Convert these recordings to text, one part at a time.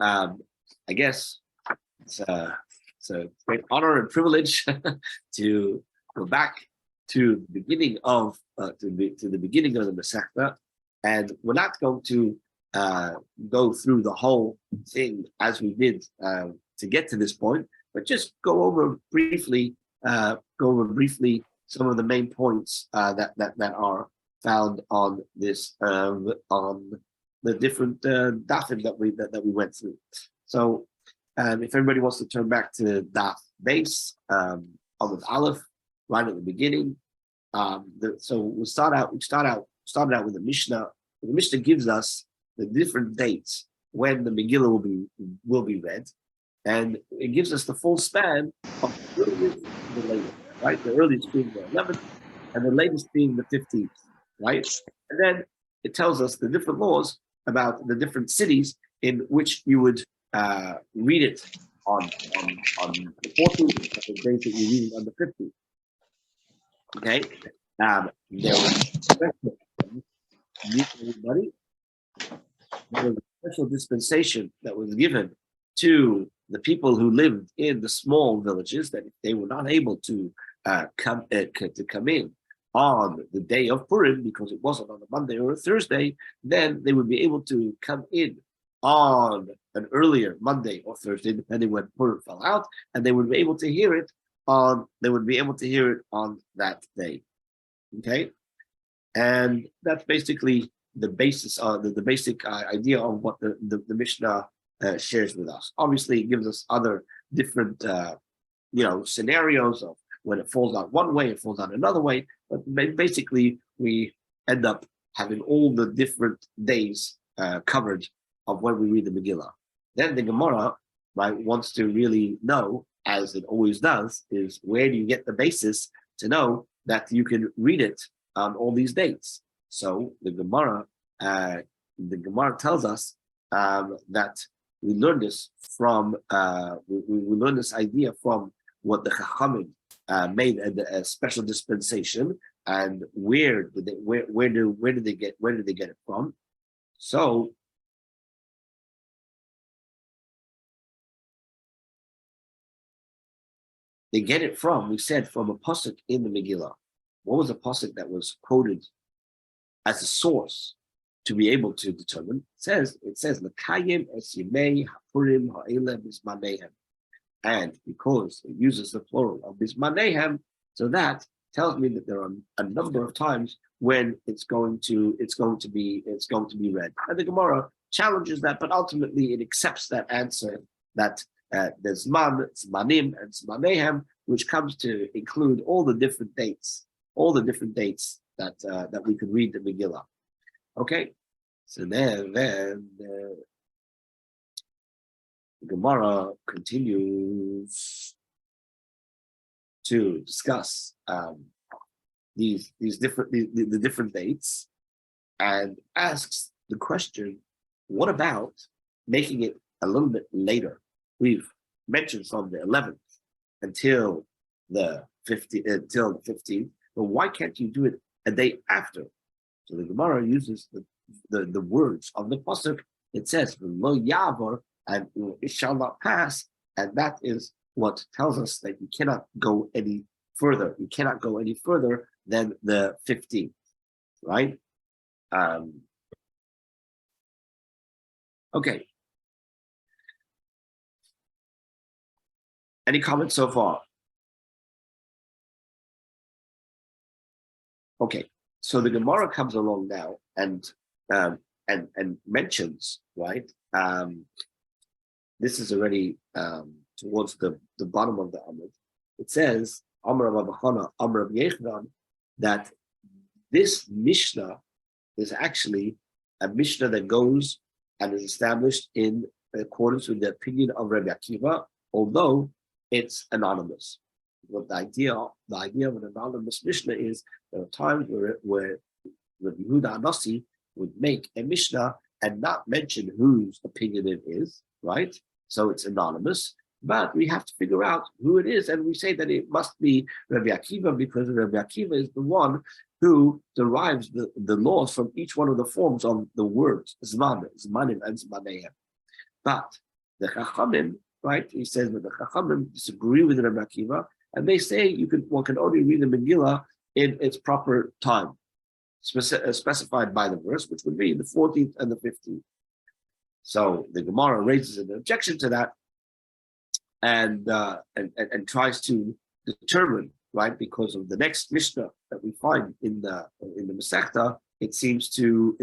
I guess it's a great honor and privilege to go back to the beginning of the beginning of the Masechta, and we're not going to go through the whole thing as we did to get to this point, but just go over briefly some of the main points that are found on this on the different dafim that we went through. So if everybody wants to turn back to daf base on the Aleph right at the beginning, so we started out with the Mishnah. The Mishnah gives us the different dates when the Megillah will be read, and it gives us the full span of the earliest to the latest, right? The earliest being the 11th, and the latest being the 15th, right? And then it tells us the different laws about the different cities in which you would read it on the 14th, and the days that you read it on the 15th. Okay, there was a special dispensation that was given to the people who lived in the small villages, that if they were not able to come in on the day of Purim, because it wasn't on a Monday or a Thursday, then they would be able to come in on an earlier Monday or Thursday, depending when Purim fell out, and they would be able to hear it on that day. Okay, and that's basically the basis of the basic idea of what the Mishnah shares with us. Obviously, it gives us other different scenarios of when it falls out one way, it falls out another way, but basically we end up having all the different days covered of when we read the Megillah. Then the Gemara, right, wants to really know, as it always does, is where do you get the basis to know that you can read it on all these dates? So the Gemara tells us that we learn this from we learn this idea from what the Chachamim made a special dispensation, and where did they get it from? So they get it from, we said, from a pasuk in the Megillah. What was a pasuk that was quoted as a source to be able to determine? It says L'kayim es yimei hapurim ha'eleh bismanehem, and because it uses the plural of bismanehem, so that tells me that there are a number of times when it's going to be read. And the Gemara challenges that, but ultimately it accepts that answer that there's Zman, Zmanim, and Zmanehem, which comes to include all the different dates that we could read the Megillah. Okay, so then the Gemara continues to discuss the different dates, and asks the question: what about making it a little bit later? We've mentioned from the 11th until the 15th, but why can't you do it a day after? So the Gemara uses the words of the pasuk. It says "Lo yavor," and it shall not pass, and that is what tells us that you cannot go any further. You cannot go any further than the 15th, right? Okay. Any comments so far? Okay, so the Gemara comes along now and mentions, right? This is already towards the bottom of the Amud. It says Amar Rav Chana, Amar Rav Yechanan, that this Mishnah is actually a Mishnah that goes and is established in accordance with the opinion of Rabbi Akiva, although it's anonymous. What the idea of an anonymous Mishnah is, there are times where Rabbi Yehuda Anasi would make a Mishnah and not mention whose opinion it is, right? So it's anonymous, but we have to figure out who it is, and we say that it must be Rabbi Akiva, because Rabbi Akiva is the one who derives the laws from each one of the forms of the words Zman, Zmanim, and Zmaneim. But the Chachamim, right? He says that the Chachamim disagree with Rabbi Akiva, and they say one can only read the Megillah in its proper time, specified by the verse, which would be the 14th and the 15th. So the Gemara raises an objection to that, and tries to determine, right, because of the next Mishnah that we find in the Masechta, it seems to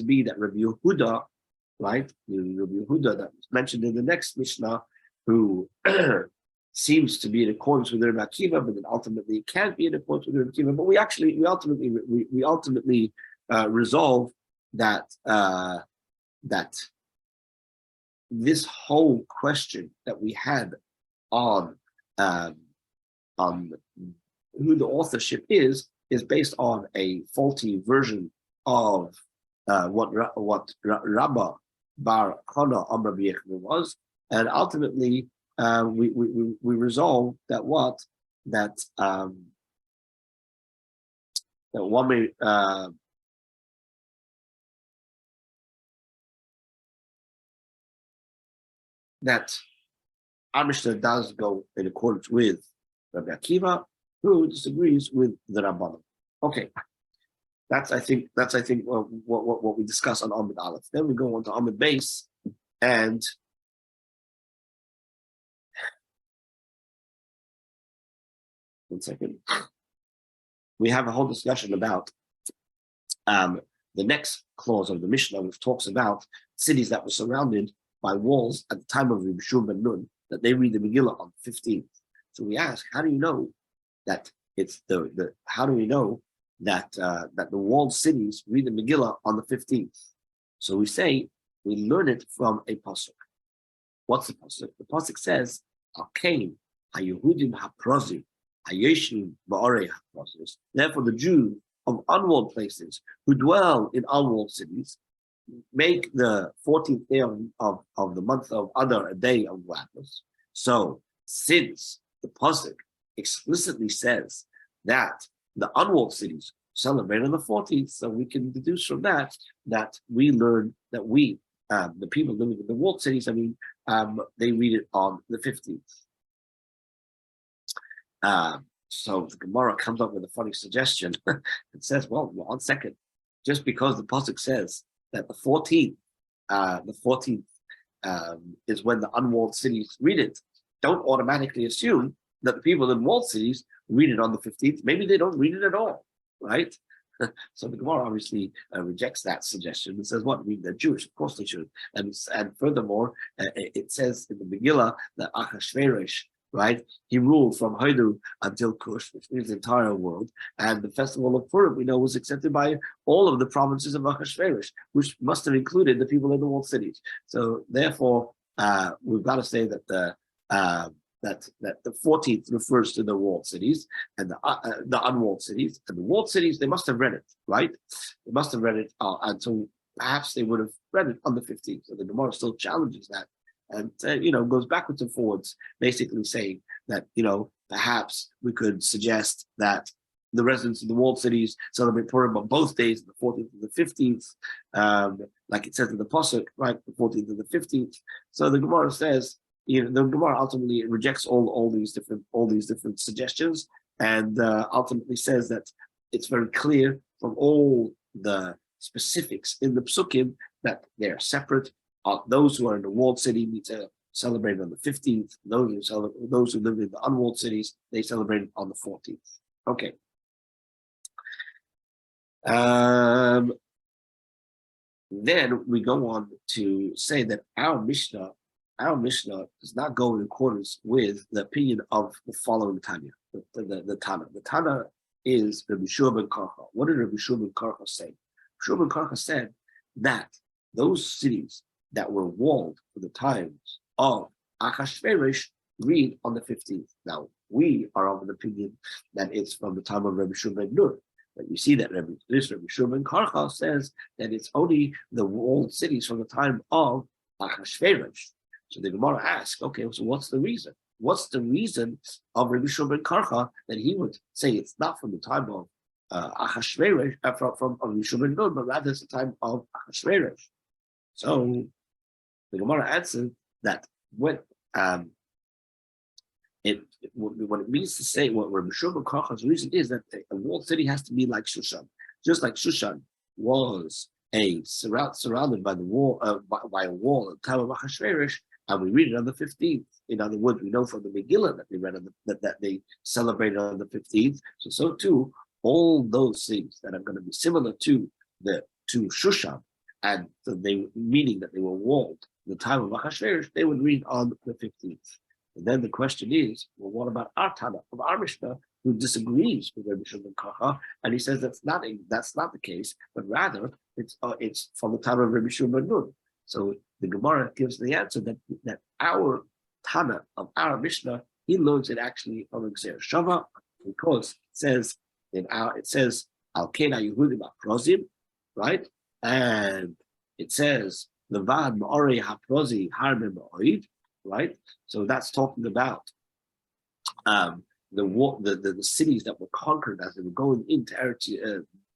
be that Rabbi Yehuda, right, Rabbi Yehuda that was mentioned in the next Mishnah, who seems to be in accordance with Rabbi Akiva, but then ultimately it can't be in accordance with Rabbi Akiva. But we ultimately resolve that that this whole question that we had on who the authorship is based on a faulty version of what Rabbah Bar Chana Amar B'Yechon was, and ultimately we resolve that one may that our Mishnah does go in accordance with Rabbi Akiva, who disagrees with the Rabbanim. Okay, that's I think what we discuss on Amud Aleph. Then we go on to Amud Beis, and one second, we have a whole discussion about the next clause of the Mishnah, which talks about cities that were surrounded by walls at the time of Reb Shua ben Nun, that they read the Megillah on the 15th. So we ask, how do you know that it's how do we know that that the walled cities read the Megillah on the 15th? So we say we learn it from a pasuk. What's the pasuk? The pasuk says, "Alkein haYehudim haprozim hayeshim ba'arei haprozos." Therefore, the Jews of unwalled places who dwell in unwalled cities make the 14th day of the month of Adar a day of gladness. So, since the pasuk explicitly says that the unwalled cities celebrate on the 14th, so we can deduce from that we learn that the people living in the walled cities, they read it on the 15th. So the Gemara comes up with a funny suggestion. It says, well, 1 second, just because the pasuk says that the 14th is when the unwalled cities read it, don't automatically assume that the people in walled cities read it on the 15th. Maybe they don't read it at all, right? So the Gemara obviously rejects that suggestion and says, what, they're Jewish? Of course they should. And furthermore, it says in the Megillah that Achashverosh, right, he ruled from Hodu until Kush, which means the entire world. And the festival of Purim, we know, was accepted by all of the provinces of Achashverosh, which must have included the people in the walled cities. So therefore, we've got to say that the 14th refers to the walled cities and the unwalled cities. And the walled cities, they must have read it, right? They must have read it, and so perhaps they would have read it on the 15th. So the Gemara still challenges that, and goes backwards and forwards, basically saying that perhaps we could suggest that the residents of the walled cities celebrate Purim on both days, the 14th and the 15th, like it says in the pasuk, right? The 14th and the 15th. So the Gemara says, the Gemara ultimately rejects all these different suggestions, and ultimately says that it's very clear from all the specifics in the psukim that they are separate. Those who are in the walled city need to celebrate on the 15th. Those who live in the unwalled cities, they celebrate on the 14th. Okay. Then we go on to say that our Mishnah does not go in accordance with the opinion of the following Tanya, the Tana. The Tana is Rabbi Shua ben Karcha. What did Rabbi Shua ben Karcha say? Rabbi Shua ben Karcha said that those cities that were walled for the times of Achashverosh read on the 15th. Now, we are of an opinion that it's from the time of Rabbi Shua ben Nun. But you see that Rabbi Shua ben Karcha says that it's only the walled cities from the time of Achashverosh. So the Gemara asks, okay, so what's the reason? What's the reason of Rabbi Shua ben Karcha that he would say it's not from the time of Achashverosh, from Rabbi Shua ben Nun, but rather it's the time of Achashverosh? So the Gemara answered that what what it means to say, what Rabbi Shimon Karcha's reason is that a walled city has to be like Shushan, just like Shushan was surrounded by the wall by a wall at the time of Achashverosh, and we read it on the 15th. In other words, we know from the Megilla that they read on that they celebrated on the 15th. So too, all those things that are going to be similar to Shushan, and meaning that they were walled in the time of Achashverosh, they would read on the 15th. And then the question is, well, what about our Tana of our Mishnah, who disagrees with Rabbi Shimon Karcha, and he says that's not the case, but rather it's from the time of Rabbi Shimon Nun. So the Gemara gives the answer that our Tana of our Mishnah, he learns it actually from Gzeir Shava, because it says Al Kena Yehudim Aprozim, right? And it says Levad Ma'orei Haprozi Harbe Ma'oid, right? So that's talking about the cities that were conquered as they were going into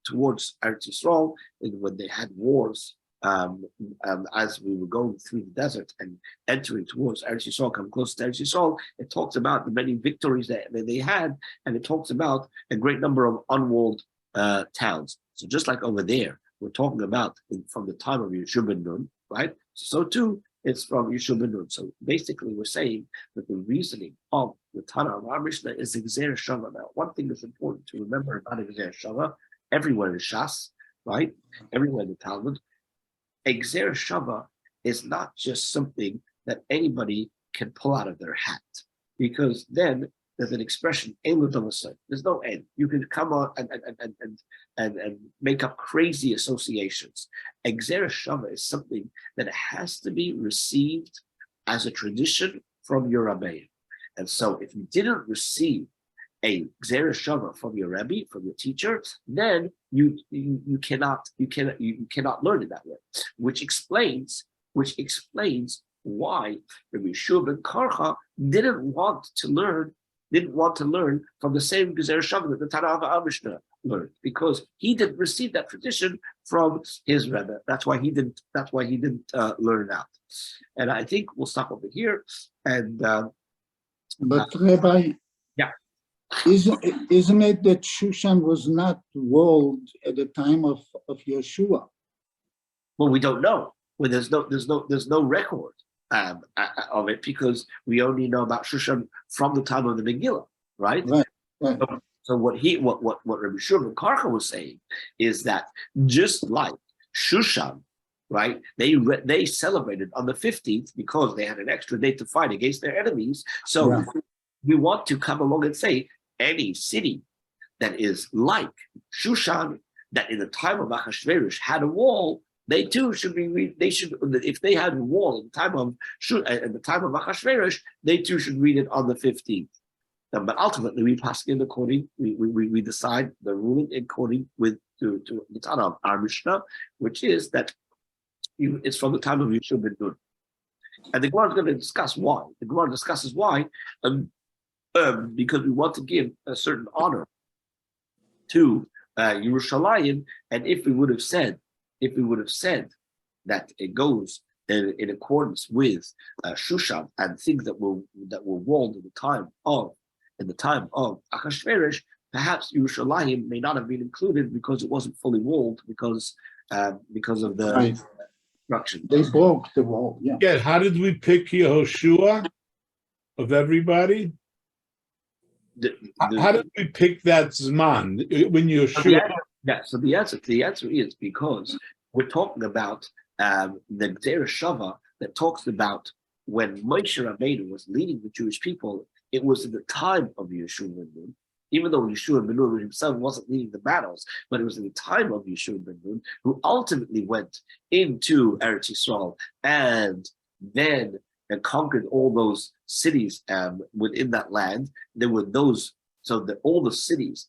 towards Eretz Yisrael, and when they had wars, as we were going through the desert and entering towards Eretz Yisrael, coming close to Eretz Yisrael, it talks about the many victories that they had, and it talks about a great number of unwalled towns. So just like over there, we're talking about from the time of Yeshua ben Nun, right? So too, it's from Yeshua ben Nun. So basically, we're saying that the reasoning of the Tana of our Mishnah is Gzeir Shava. Now, one thing that's important to remember about Gzeir Shava, everywhere in Shas, right? Everywhere in the Talmud, Gzeir Shava is not just something that anybody can pull out of their hat, because then there's an expression, there's no end. You can come on and make up crazy associations. Gzeir Shava is something that has to be received as a tradition from your Rabbi. And so if you didn't receive a Gzeir Shava from your Rebbe, from your teacher, then you cannot learn it that way. Which explains why Rabbi Yeshua ben Karcha didn't want to learn from the same Gzeir Shava that the Tana of our Mishnah learned, because he didn't receive that tradition from his Rebbe. That's why he didn't learn it out. And I think we'll stop over here. And but Rabbi, yeah. Isn't it that Shushan was not walled at the time of Yeshua? Well, we don't know. Well, there's no record of it, because we only know about Shushan from the time of the Megilla, right? Right. So what Rabbi Shimon Karcha was saying is that just like Shushan, right? They celebrated on the 15th because they had an extra day to fight against their enemies. So we want to come along and say any city that is like Shushan, that in the time of Achashverosh had a wall, they too should be. If they had a wall in the time of Achashverosh, they too should read it on the 15th. But ultimately, we decide the ruling according to the Tana of our Mishnah, which is that it's from the time of Yeshua ben Nun. And the Gemara is going to discuss why. The Gemara discusses why, because we want to give a certain honor to Yerushalayim, and if we would have said that it goes in accordance with Shushan and things that were walled in the time of Achashverosh, perhaps Yerushalayim may not have been included because it wasn't fully walled because of the destruction. They broke the wall. Yeah. Yeah. How did we pick Yehoshua of everybody? How did we pick that Zman when Yeshua? So the answer is because we're talking about the Gzeir Shava that talks about when Moshe Rabbeinu was leading the Jewish people. It was in the time of Yeshua ben Nun, even though Yeshua ben Nun himself wasn't leading the battles, but it was in the time of Yeshua ben Nun, who ultimately went into Eretz Yisrael and then conquered all those cities within that land. There were those, so that all the cities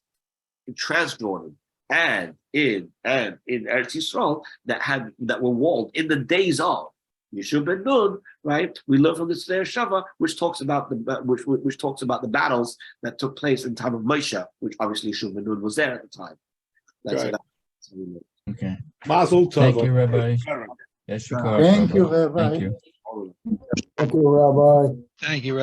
in Transjordan and in Eretz Yisrael that were walled in the days of Yeshua ben Nun, right? We learn from the Gzeir Shava, which talks about the battles that took place in the time of Moshe, which obviously Yeshua ben Nun was there at the time. Okay. Mazel tov. Thank you, Rabbi. Yes, Thank you, Rabbi. Thank you. Thank you, Rabbi. Thank you,